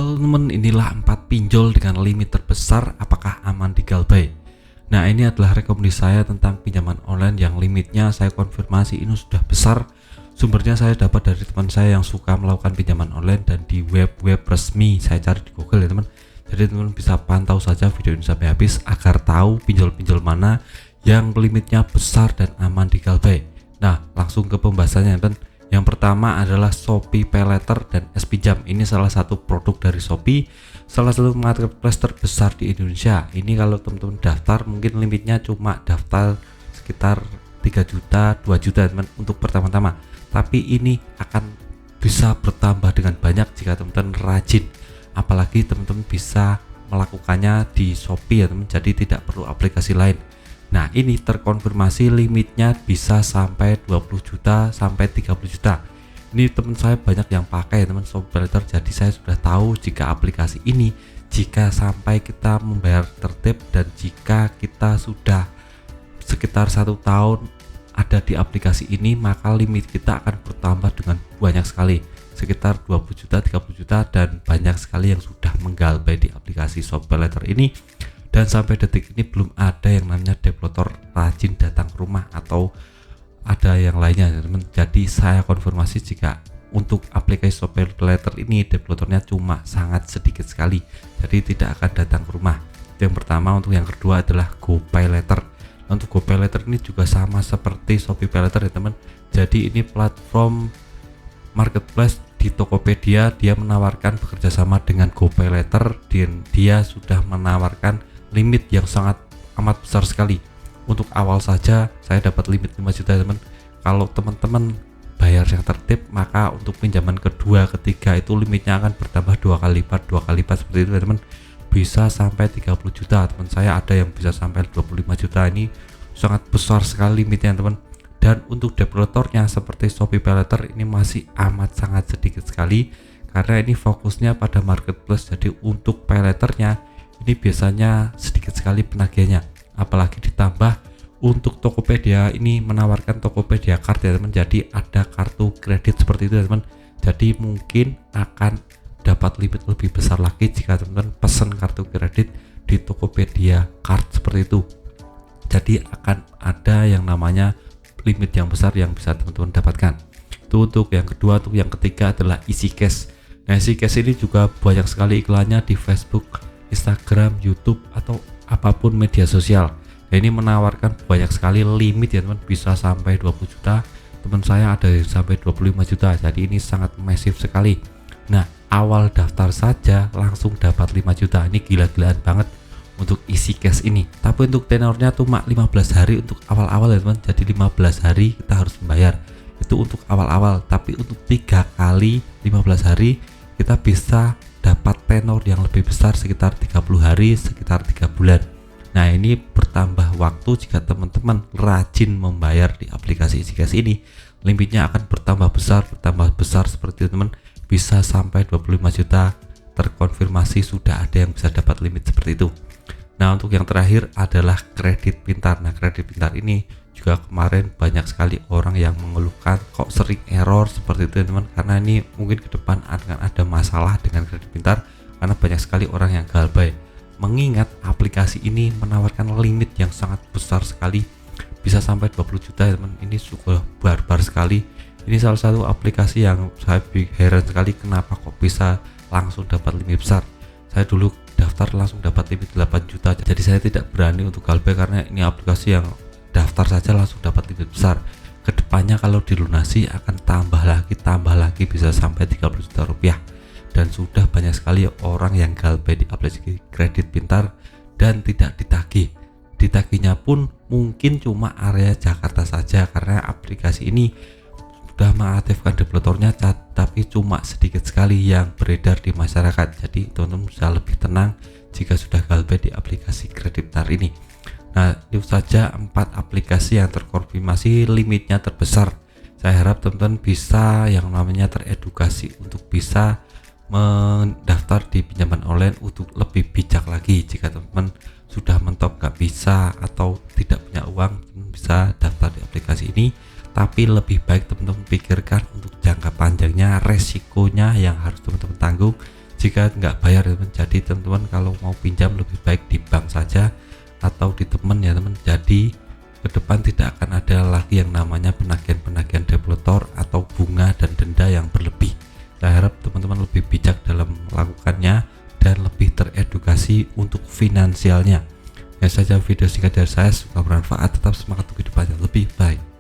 Halo teman, inilah 4 pinjol dengan limit terbesar, apakah aman di Galbay? Nah, ini adalah rekomendasi saya tentang pinjaman online yang limitnya saya konfirmasi ini sudah besar. Sumbernya saya dapat dari teman saya yang suka melakukan pinjaman online dan di web-web resmi. Saya cari di Google ya teman. Jadi teman bisa pantau saja video ini sampai habis agar tahu pinjol-pinjol mana yang limitnya besar dan aman di Galbay. Nah, langsung ke pembahasannya teman. Yang pertama adalah Shopee PayLater dan S-Pinjam. Ini salah satu produk dari Shopee, salah satu marketplace terbesar di Indonesia. Ini kalau teman-teman daftar mungkin limitnya cuma daftar sekitar 3 juta, 2 juta teman untuk pertama-tama. Tapi ini akan bisa bertambah dengan banyak jika teman-teman rajin. Apalagi teman-teman bisa melakukannya di Shopee ya teman, jadi tidak perlu aplikasi lain. Nah, ini terkonfirmasi limitnya bisa sampai 20 juta sampai 30 juta. Ini teman saya banyak yang pakai ya teman Shopee PayLater, jadi saya sudah tahu jika aplikasi ini jika sampai kita membayar tertib dan jika kita sudah sekitar 1 tahun ada di aplikasi ini, maka limit kita akan bertambah dengan banyak sekali, sekitar 20 juta, 30 juta, dan banyak sekali yang sudah menggalbay di aplikasi Shopee PayLater ini. Dan sampai detik ini belum ada yang namanya developer rajin datang ke rumah atau ada yang lainnya teman. Jadi saya konfirmasi jika untuk aplikasi Shopee PayLater ini developernya cuma sangat sedikit sekali, jadi tidak akan datang ke rumah. Yang pertama. Untuk yang kedua adalah GoPayLater. Untuk GoPayLater ini juga sama seperti Shopee PayLater ya teman. Jadi ini platform marketplace di Tokopedia, dia menawarkan bekerjasama dengan GoPayLater dan dia sudah menawarkan limit yang sangat amat besar sekali. Untuk awal saja saya dapat limit 5 juta teman. Kalau teman-teman bayar yang tertib, maka untuk pinjaman kedua, ketiga itu limitnya akan bertambah 2 kali lipat seperti itu teman. Bisa sampai 30 juta teman. Saya ada yang bisa sampai 25 juta. Ini sangat besar sekali limitnya teman. Dan untuk developernya seperti Shopee PayLater ini masih amat sangat sedikit sekali karena ini fokusnya pada marketplace. Jadi untuk PayLaternya ini biasanya sedikit sekali penagihannya, apalagi ditambah untuk Tokopedia ini menawarkan Tokopedia Card ya teman. Jadi ada kartu kredit seperti itu ya teman. Jadi mungkin akan dapat limit lebih besar lagi jika teman-teman pesan kartu kredit di Tokopedia Card seperti itu. Jadi akan ada yang namanya limit yang besar yang bisa teman-teman dapatkan. Itu untuk yang kedua. Untuk yang ketiga adalah EasyCash. Nah, EasyCash ini juga banyak sekali iklannya di Facebook, Instagram, YouTube, atau apapun media sosial. Nah, ini menawarkan banyak sekali limit ya teman, bisa sampai 20 juta. Teman saya ada yang sampai 25 juta. Jadi ini sangat masif sekali. Nah, awal daftar saja langsung dapat 5 juta. Ini gila-gilaan banget untuk EasyCash ini. Tapi untuk tenornya cuma 15 hari untuk awal-awal ya teman. Jadi 15 hari kita harus membayar. Itu untuk awal-awal. Tapi untuk 3 kali 15 hari kita bisa dapat tenor yang lebih besar sekitar 30 hari, sekitar 3 bulan. Nah, ini bertambah waktu jika teman-teman rajin membayar di aplikasi EasyCash ini. Limitnya akan bertambah besar seperti itu teman. Bisa sampai 25 juta terkonfirmasi sudah ada yang bisa dapat limit seperti itu. Nah, untuk yang terakhir adalah Kredit Pintar. Nah, Kredit Pintar ini juga kemarin banyak sekali orang yang mengeluhkan kok sering error seperti itu teman, karena ini mungkin ke depan akan ada masalah dengan Kredit Pintar karena banyak sekali orang yang galbay. Mengingat aplikasi ini menawarkan limit yang sangat besar sekali, bisa sampai 20 juta teman. Ini sudah barbar sekali. Ini salah satu aplikasi yang saya heran sekali kenapa kok bisa langsung dapat limit besar. Saya dulu daftar langsung dapat limit 8 juta, jadi saya tidak berani untuk galbay karena ini aplikasi yang daftar saja langsung dapat limit besar. Kedepannya kalau dilunasi akan tambah lagi bisa sampai 30 juta rupiah. Dan sudah banyak sekali orang yang galbay di aplikasi Kredit Pintar dan tidak ditagih. Ditagihnya pun mungkin cuma area Jakarta saja karena aplikasi ini sudah mengaktifkan developernya, tapi cuma sedikit sekali yang beredar di masyarakat. Jadi teman-teman bisa lebih tenang jika sudah galbay di aplikasi Kredit Pintar ini. Nah, itu saja 4 aplikasi yang terkonfirmasi limitnya terbesar. Saya harap teman-teman bisa yang namanya teredukasi untuk bisa mendaftar di pinjaman online untuk lebih bijak lagi. Jika teman-teman sudah mentok nggak bisa atau tidak punya uang, bisa daftar di aplikasi ini. Tapi lebih baik teman-teman pikirkan untuk jangka panjangnya, resikonya yang harus teman-teman tanggung jika nggak bayar ya teman. Jadi teman-teman kalau mau pinjam lebih baik di bank saja atau di teman ya teman. Jadi ke depan tidak akan ada lagi yang namanya penagihan-penagihan debt collector atau bunga dan denda yang berlebih. Saya harap teman-teman lebih bijak dalam melakukannya dan lebih teredukasi untuk finansialnya. Ya saja video singkat dari saya, semoga bermanfaat. Tetap semangat untuk kehidupan yang lebih baik.